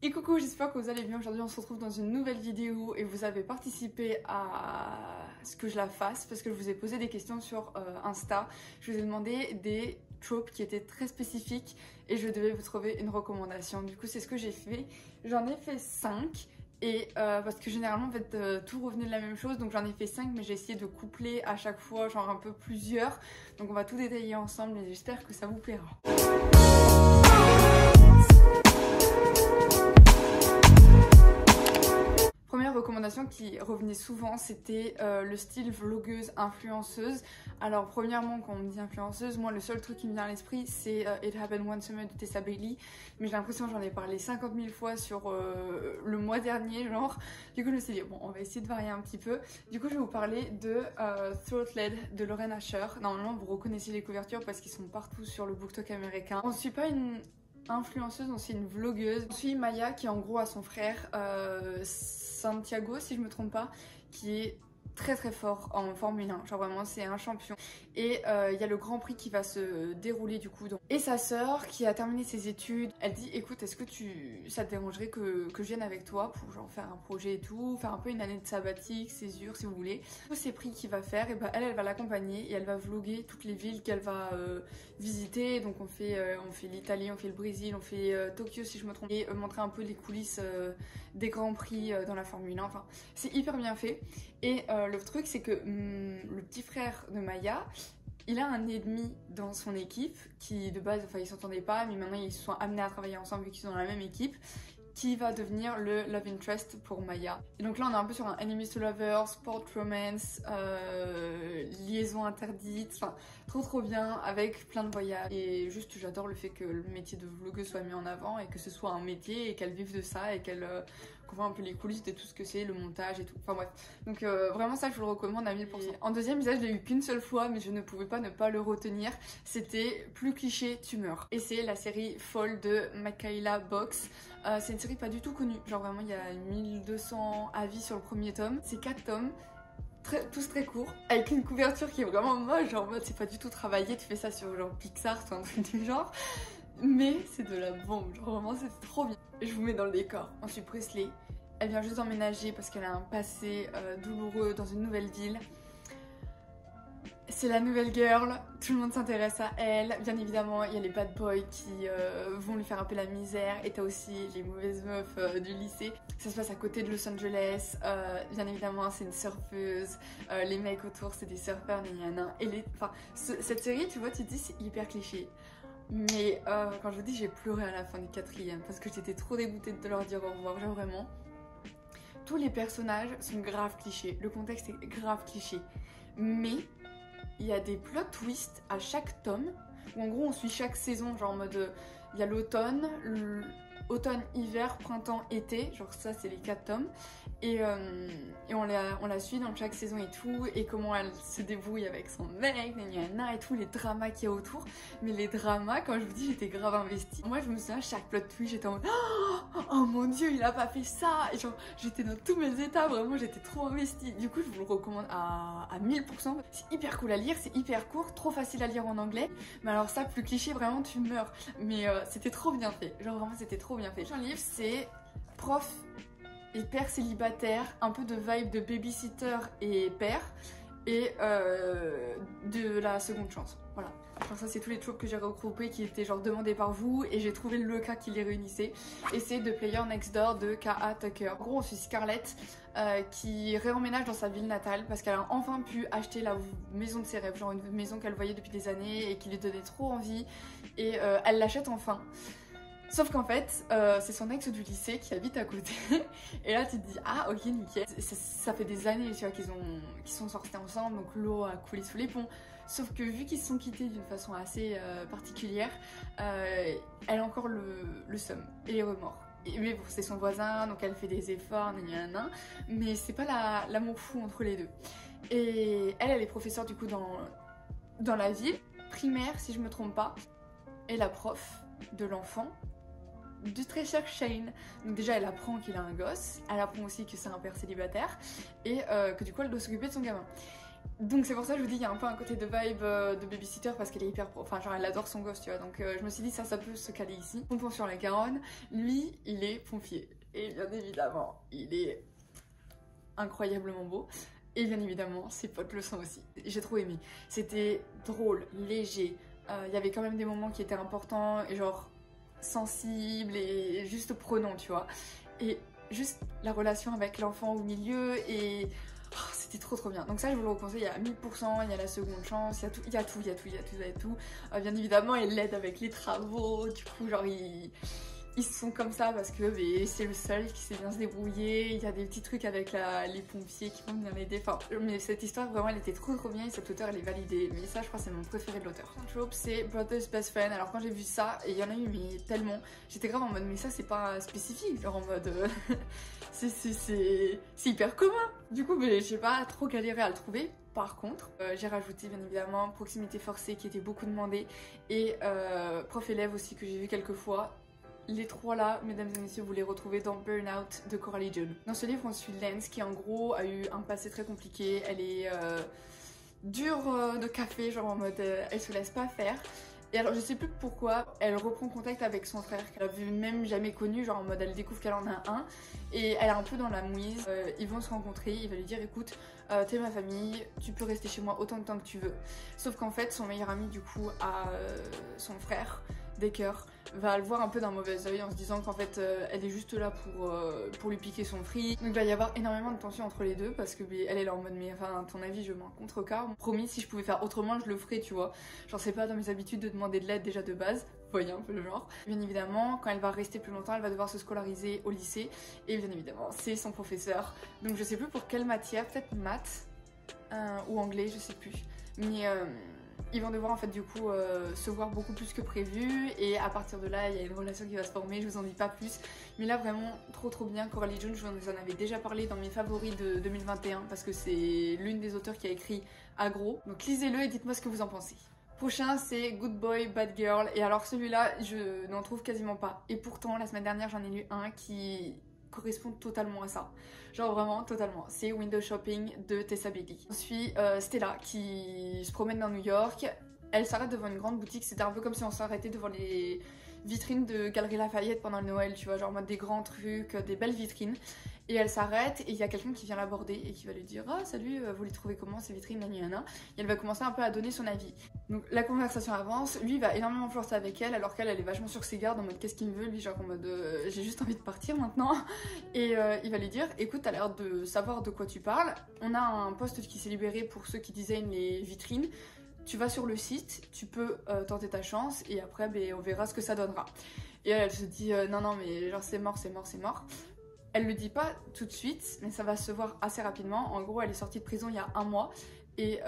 Et coucou, j'espère que vous allez bien. Aujourd'hui on se retrouve dans une nouvelle vidéo et vous avez participé à ce que je la fasse parce que je vous ai posé des questions sur Insta. Je vous ai demandé des tropes qui étaient très spécifiques et je devais vous trouver une recommandation. Du coup c'est ce que j'ai fait. J'en ai fait 5 et parce que généralement en fait tout revenait de la même chose, donc j'en ai fait 5 mais j'ai essayé de coupler à chaque fois genre un peu plusieurs. Donc on va tout détailler ensemble et j'espère que ça vous plaira. Première recommandation qui revenait souvent, c'était le style vlogueuse influenceuse. Alors premièrement, quand on me dit influenceuse, moi le seul truc qui me vient à l'esprit c'est It Happened One Summer de Tessa Bailey. Mais j'ai l'impression que j'en ai parlé 50 000 fois sur le mois dernier genre. Du coup je me suis dit bon on va essayer de varier un petit peu. Du coup je vais vous parler de Throatled de Lauren Asher. Normalement vous reconnaissez les couvertures parce qu'ils sont partout sur le BookTok américain. On ne suit pas une influenceuse, on suit une vlogueuse. On suit Maya qui en gros a son frère Santiago si je me trompe pas, qui est très fort en Formule 1, genre vraiment c'est un champion. Et il y a le Grand Prix qui va se dérouler du coup. Et sa sœur qui a terminé ses études, elle dit écoute est-ce que ça te dérangerait que je vienne avec toi pour genre faire un projet et tout, faire un peu une année de sabbatique, césure si vous voulez. Tous ces prix qu'il va faire, et bah elle va l'accompagner et elle va vlogger toutes les villes qu'elle va visiter. Donc on fait l'Italie, on fait le Brésil, on fait Tokyo si je me trompe, et montrer un peu les coulisses des Grands Prix dans la Formule 1. Enfin c'est hyper bien fait. Et le truc c'est que le petit frère de Maya, il a un ennemi dans son équipe qui de base, enfin ils s'entendaient pas, mais maintenant ils se sont amenés à travailler ensemble vu qu'ils sont dans la même équipe, qui va devenir le love interest pour Maya. Et donc là on est un peu sur un enemies to lovers, sport romance, liaison interdite, enfin trop bien avec plein de voyages. Et juste j'adore le fait que le métier de vlogueuse soit mis en avant et que ce soit un métier et qu'elle vive de ça et qu'elle qu'on voit un peu les coulisses de tout ce que c'est, le montage et tout. Enfin bref. Donc vraiment ça je vous le recommande à 1000%. Et en deuxième visage je l'ai eu qu'une seule fois mais je ne pouvais pas ne pas le retenir. C'était Plus cliché tu meurs. Et c'est la série Fall de Michaela Box. C'est une série pas du tout connue. Genre vraiment il y a 1200 avis sur le premier tome. C'est 4 tomes. Tous très courts, avec une couverture qui est vraiment moche, genre en mode c'est pas du tout travaillé, tu fais ça sur genre Pixar, c'est un truc du genre. Mais c'est de la bombe, genre vraiment c'est trop bien. Je vous mets dans le décor, ensuite Presley, elle vient juste d'emménager parce qu'elle a un passé douloureux dans une nouvelle ville. C'est la nouvelle girl, tout le monde s'intéresse à elle. Bien évidemment, il y a les bad boys qui vont lui faire un peu la misère. Et t'as aussi les mauvaises meufs du lycée. Ça se passe à côté de Los Angeles. Bien évidemment, c'est une surfeuse. Les mecs autour, c'est des surfeurs, nanana. Et enfin, cette série, tu vois, tu te dis c'est hyper cliché. Mais quand je vous dis, j'ai pleuré à la fin du 4e parce que j'étais trop dégoûtée de leur dire au revoir. Genre vraiment, tous les personnages sont grave clichés. Le contexte est grave cliché. Mais il y a des plot twists à chaque tome où en gros on suit chaque saison, genre en mode il y a l'automne, automne, hiver, printemps, été, genre ça c'est les 4 tomes et on la suit dans chaque saison et tout, et comment elle se débrouille avec son mec, et tout, les dramas qu'il y a autour. Mais les dramas, quand je vous dis, j'étais grave investie. Moi je me souviens, chaque plot twist j'étais en mode oh mon dieu il a pas fait ça, et genre j'étais dans tous mes états, vraiment j'étais trop investie. Du coup je vous le recommande à 1000%. C'est hyper cool à lire, c'est hyper court, trop facile à lire en anglais. Mais alors ça, plus cliché, vraiment tu meurs. Mais c'était trop bien fait, genre vraiment c'était trop bien fait. Un livre, c'est prof et père célibataire, un peu de vibe de babysitter et père, et de la seconde chance. Voilà. Genre ça c'est tous les tropes que j'ai regroupés qui étaient genre demandés par vous, et j'ai trouvé le cas qui les réunissait. Et c'est The Player Next Door de K.A. Tucker. En gros on suit Scarlett qui réemménage dans sa ville natale parce qu'elle a enfin pu acheter la maison de ses rêves, genre une maison qu'elle voyait depuis des années et qui lui donnait trop envie, et elle l'achète enfin. Sauf qu'en fait, c'est son ex du lycée qui habite à côté. Et là, tu te dis, ah ok, nickel. Ça fait des années, tu vois, qu'ils sont sortis ensemble, donc l'eau a coulé sous les ponts. Sauf que vu qu'ils se sont quittés d'une façon assez particulière, elle a encore le seum et les remords. Mais bon, c'est son voisin, donc elle fait des efforts, nanana, mais c'est pas l'amour fou entre les deux. Et elle est professeure du coup dans la ville, primaire si je me trompe pas, et la prof de l'enfant du très cher Shane. Donc déjà elle apprend qu'il a un gosse, elle apprend aussi que c'est un père célibataire et que du coup elle doit s'occuper de son gamin. Donc c'est pour ça que je vous dis, il y a un peu un côté de vibe de babysitter parce qu'elle est hyper enfin genre elle adore son gosse, tu vois. Donc je me suis dit ça peut se caler ici. Pompon sur la Garonne, lui il est pompier et bien évidemment il est incroyablement beau. Et bien évidemment, ses potes le sont aussi. J'ai trop aimé. C'était drôle, léger. Il y avait quand même des moments qui étaient importants et genre sensibles et juste prenants, tu vois. Et juste la relation avec l'enfant au milieu et... oh, c'était trop bien. Donc ça, je vous le conseille à 1000%. Il y a la seconde chance, il y a tout. Bien évidemment, elle l'aide avec les travaux. Du coup, genre, ils sont comme ça parce que c'est le seul qui sait bien se débrouiller. Il y a des petits trucs avec les pompiers qui vont bien l'aider. Enfin, mais cette histoire vraiment elle était trop bien et cette auteur elle est validée. Mais ça je crois c'est mon préféré de l'auteur. C'est Brother's Best Friend. Alors quand j'ai vu ça, et il y en a eu mais tellement, j'étais grave en mode mais ça c'est pas spécifique. Genre en mode c'est hyper commun. Du coup mais j'ai pas trop galéré à le trouver. Par contre, j'ai rajouté bien évidemment Proximité forcée qui était beaucoup demandé et Prof élève aussi que j'ai vu quelques fois. Les trois là, mesdames et messieurs, vous les retrouvez dans Burnout de Coralie June. Dans ce livre, on suit Lance qui en gros a eu un passé très compliqué. Elle est dure de café, genre en mode elle se laisse pas faire. Et alors je sais plus pourquoi, elle reprend contact avec son frère qu'elle avait même jamais connu, genre en mode elle découvre qu'elle en a un. Et elle est un peu dans la mouise, ils vont se rencontrer, il va lui dire écoute, t'es ma famille, tu peux rester chez moi autant de temps que tu veux. Sauf qu'en fait son meilleur ami du coup a son frère, Decker, va le voir un peu d'un mauvais oeil en se disant qu'en fait elle est juste là pour lui piquer son fric. Donc il va y avoir énormément de tension entre les deux parce que elle est là en mode mais enfin à ton avis je m'en contrecarre. Promis si je pouvais faire autrement je le ferais tu vois. Genre c'est pas dans mes habitudes de demander de l'aide déjà de base. Vous voyez un peu le genre. Bien évidemment quand elle va rester plus longtemps elle va devoir se scolariser au lycée et bien évidemment c'est son professeur. Donc je sais plus pour quelle matière, peut-être maths ou anglais je sais plus. Mais ils vont devoir en fait du coup se voir beaucoup plus que prévu et à partir de là il y a une relation qui va se former, je vous en dis pas plus. Mais là vraiment trop bien, Coralie June, je vous en avais déjà parlé dans mes favoris de 2021 parce que c'est l'une des auteurs qui a écrit Agro. Donc lisez-le et dites-moi ce que vous en pensez. Prochain c'est Good Boy, Bad Girl et alors celui-là je n'en trouve quasiment pas. Et pourtant la semaine dernière j'en ai lu un qui correspond totalement à ça. Genre vraiment totalement. C'est Window Shopping de Tessa Bailey. On suit Stella qui se promène dans New York. Elle s'arrête devant une grande boutique. C'était un peu comme si on s'arrêtait devant les vitrines de Galeries Lafayette pendant le Noël, tu vois, genre en mode des grands trucs, des belles vitrines. Et elle s'arrête et il y a quelqu'un qui vient l'aborder et qui va lui dire ah salut, vous les trouvez comment ces vitrines, nanana. Et elle va commencer un peu à donner son avis. Donc la conversation avance, lui va énormément flirter avec elle alors qu'elle est vachement sur ses gardes en mode qu'est-ce qu'il me veut, lui genre en mode j'ai juste envie de partir maintenant. Et il va lui dire écoute t'as l'air de savoir de quoi tu parles, on a un poste qui s'est libéré pour ceux qui designent les vitrines. Tu vas sur le site, tu peux tenter ta chance et après on verra ce que ça donnera. Et elle se dit non mais genre c'est mort. Elle le dit pas tout de suite, mais ça va se voir assez rapidement. En gros, elle est sortie de prison il y a 1 mois. Et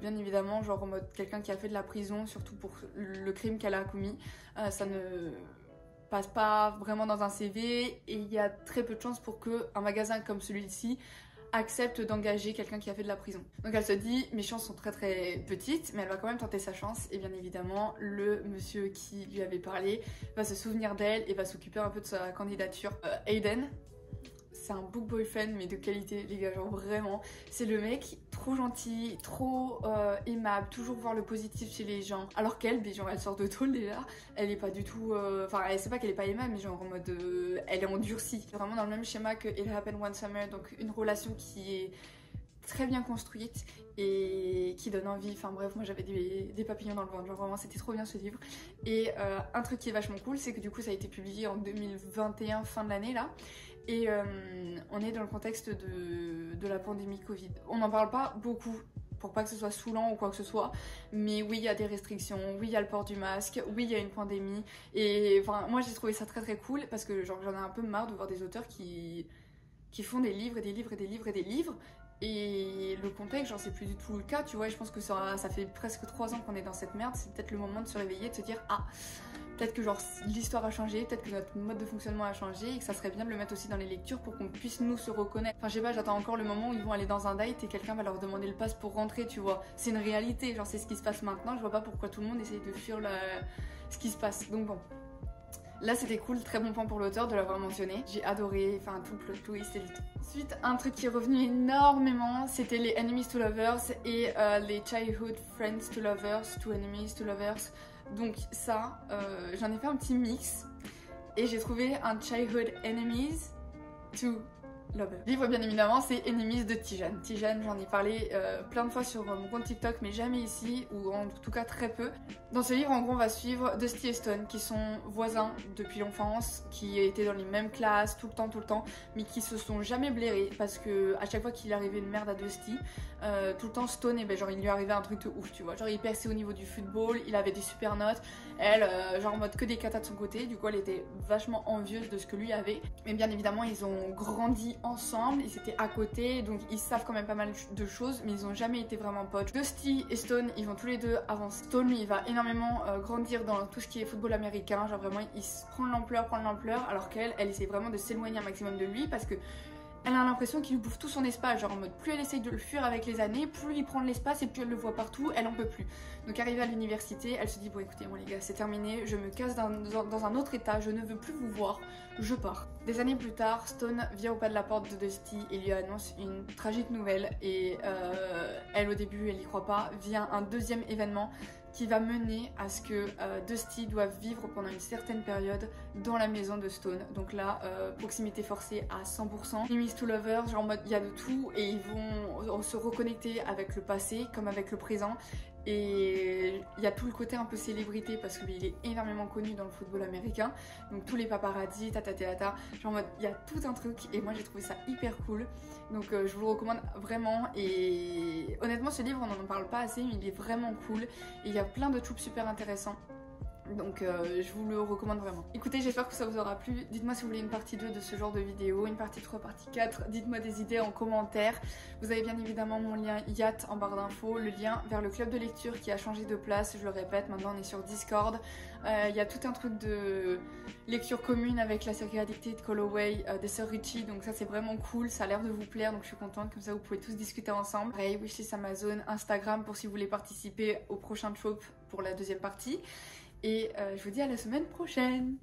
bien évidemment, genre en mode quelqu'un qui a fait de la prison, surtout pour le crime qu'elle a commis, ça ne passe pas vraiment dans un CV. Et il y a très peu de chances pour qu'un magasin comme celui-ci accepte d'engager quelqu'un qui a fait de la prison. Donc elle se dit, mes chances sont très petites, mais elle va quand même tenter sa chance. Et bien évidemment, le monsieur qui lui avait parlé va se souvenir d'elle et va s'occuper un peu de sa candidature. Aiden, c'est un book boyfriend mais de qualité les gars, genre vraiment. C'est le mec trop gentil, trop aimable, toujours voir le positif chez les gens. Alors qu'elle, genre elle sort de tôle déjà, elle est pas du tout... Enfin elle sait pas qu'elle est pas aimable mais genre en mode... elle est endurcie. C'est vraiment dans le même schéma que It Happened One Summer, donc une relation qui est très bien construite et qui donne envie. Enfin bref, moi j'avais des papillons dans le ventre, genre vraiment c'était trop bien ce livre. Et un truc qui est vachement cool, c'est que du coup ça a été publié en 2021, fin de l'année là. Et on est dans le contexte de la pandémie Covid. On n'en parle pas beaucoup pour pas que ce soit saoulant ou quoi que ce soit, mais oui il y a des restrictions, oui il y a le port du masque, oui il y a une pandémie. Et enfin moi j'ai trouvé ça très cool parce que genre j'en ai un peu marre de voir des auteurs qui font des livres et des livres et des livres et des livres. Et le contexte, genre c'est plus du tout le cas, tu vois, et je pense que ça fait presque 3 ans qu'on est dans cette merde, c'est peut-être le moment de se réveiller, de se dire ah, peut-être que genre l'histoire a changé, peut-être que notre mode de fonctionnement a changé et que ça serait bien de le mettre aussi dans les lectures pour qu'on puisse nous se reconnaître. Enfin je sais pas, j'attends encore le moment où ils vont aller dans un date et quelqu'un va leur demander le pass pour rentrer, tu vois. C'est une réalité, genre c'est ce qui se passe maintenant, je vois pas pourquoi tout le monde essaye de fuir ce qui se passe. Donc bon. Là c'était cool, très bon point pour l'auteur de l'avoir mentionné. J'ai adoré, enfin tout le plot twist et le tout. Ensuite, un truc qui est revenu énormément, c'était les Enemies to Lovers et les Childhood Friends to Lovers, to Enemies to Lovers. Donc ça, j'en ai fait un petit mix et j'ai trouvé un Childhood Enemies to Lover. Le livre, bien évidemment, c'est Enemies de Tijan. Tijan, j'en ai parlé plein de fois sur mon compte TikTok, mais jamais ici, ou en tout cas très peu. Dans ce livre, en gros, on va suivre Dusty et Stone, qui sont voisins depuis l'enfance, qui étaient dans les mêmes classes tout le temps, mais qui se sont jamais blairés, parce que à chaque fois qu'il arrivait une merde à Dusty, tout le temps Stone, et ben, genre il lui arrivait un truc de ouf, tu vois. Genre il perçait au niveau du football, il avait des super notes, elle, genre en mode que des catas de son côté, du coup elle était vachement envieuse de ce que lui avait. Mais bien évidemment, ils ont grandi ensemble, ils étaient à côté, donc ils savent quand même pas mal de choses, mais ils ont jamais été vraiment potes. Dusty et Stone, ils vont tous les deux avancer. Stone, lui, il va énormément grandir dans tout ce qui est football américain, genre vraiment il prend de l'ampleur, alors qu'elle, elle essaie vraiment de s'éloigner un maximum de lui parce que elle a l'impression qu'il lui bouffe tout son espace, genre en mode plus elle essaye de le fuir avec les années, plus il prend de l'espace et plus elle le voit partout, elle en peut plus. Donc arrivée à l'université, elle se dit bon écoutez moi les gars c'est terminé, je me casse dans un autre état, je ne veux plus vous voir, je pars. Des années plus tard, Stone vient au pas de la porte de Dusty et lui annonce une tragique nouvelle et elle au début elle y croit pas, vient un deuxième événement qui va mener à ce que Dusty doive vivre pendant une certaine période dans la maison de Stone. Donc là, proximité forcée à 100%. Enemies to Lovers, genre en mode il y a de tout et ils vont se reconnecter avec le passé comme avec le présent. Et il y a tout le côté un peu célébrité parce que lui il est énormément connu dans le football américain, donc tous les paparazzis, genre en mode il y a tout un truc et moi j'ai trouvé ça hyper cool, donc je vous le recommande vraiment. Et honnêtement ce livre on n'en parle pas assez mais il est vraiment cool et il y a plein de trucs super intéressants. Donc je vous le recommande vraiment. Écoutez, j'espère que ça vous aura plu. Dites-moi si vous voulez une partie 2 de ce genre de vidéo, une partie 3, partie 4. Dites-moi des idées en commentaire. Vous avez bien évidemment mon lien Yacht en barre d'infos, le lien vers le club de lecture qui a changé de place, je le répète, maintenant on est sur Discord. Il y a tout un truc de lecture commune avec la série Addicted Calloway des sœurs Ritchie, donc ça c'est vraiment cool, ça a l'air de vous plaire, donc je suis contente, comme ça vous pouvez tous discuter ensemble. Pareil, wishlist Amazon, Instagram pour si vous voulez participer au prochain shop pour la deuxième partie. Et je vous dis à la semaine prochaine.